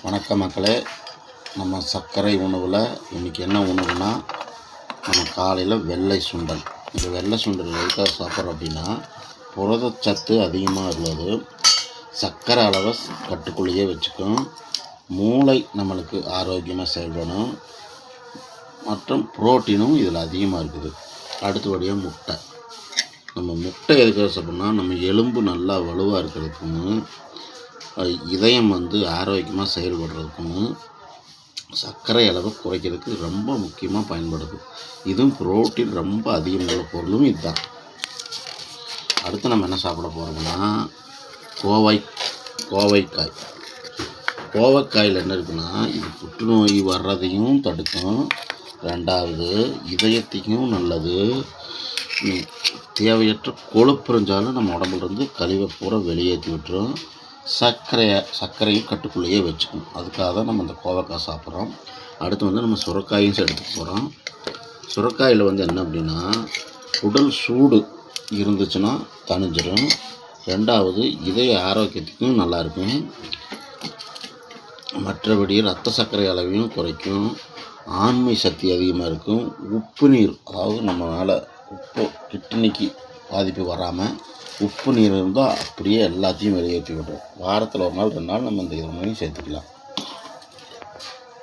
வணக்கம் மக்களே. நம்ம சர்க்கரை உணவில் இன்றைக்கி என்ன உணவுனா, நம்ம காலையில் வெள்ளை சுண்டல். இந்த வெள்ளை சுண்டல் எதுக்காக சாப்பிட்றோம் அப்படின்னா, புரதச்சத்து அதிகமாக உள்ளது, சர்க்கரை அளவை கட்டுக்குள்ளேயே வச்சுக்கும், மூளை நம்மளுக்கு ஆரோக்கியமாக செயல்படும், மற்றும் புரோட்டீனும் இதில் அதிகமாக இருக்குது. அடுத்தபடியாக முட்டை. நம்ம முட்டை எதுக்காக சாப்பிட்றோம்னா, நம்ம எலும்பு நல்லா வலுவாக இருக்கிறதுக்கும், இதயம் ஆரோக்கியமாக செயல்படுறதுக்கும், சர்க்கரை அளவு குறைக்கிறதுக்கு ரொம்ப முக்கியமாக பயன்படுது. இதுவும் புரோட்டீன் ரொம்ப அதிகமுள்ள பொருளும் இதுதான். அடுத்து நம்ம என்ன சாப்பிட போகிறோம்னா, கோவைக்காய். கோவைக்காயில் என்ன இருக்குன்னா, இது புற்றுநோய் வர்றதையும் தடுக்கும், ரெண்டாவது இதயத்தையும் நல்லது, தேவையற்ற கொழுப்பு இருந்தாலும் நம்ம உடம்புலேருந்து கழிவை பூரா வெளியேற்றி விட்டுரும், சர்க்கரையும் கட்டுக்குள்ளேயே வச்சுக்கணும். அதுக்காக தான் நம்ம இந்த கோவைக்காய் சாப்பிட்றோம். அடுத்து நம்ம சுரைக்காயும் எடுத்துக்க போகிறோம். சுரைக்காயில் என்ன அப்படின்னா, உடல் சூடு இருந்துச்சுன்னா தணிஞ்சிடும், ரெண்டாவது இதய ஆரோக்கியத்துக்கும் நல்லாயிருக்கும், மற்றபடி ரத்த சர்க்கரை அளவையும் குறைக்கும், ஆண்மை சக்தி அதிகமாக இருக்கும், உப்பு நீர், அதாவது நம்மளால் கிட்னிக்கு பாதிப்பு வராமல் உப்பு நீர் இருந்தால் அப்படியே எல்லாத்தையும் வெளியேற்றி விடுறோம். வாரத்தில் ஒரு நாள் 2 நாள் நம்ம இந்த 2 சேர்த்துக்கலாம்.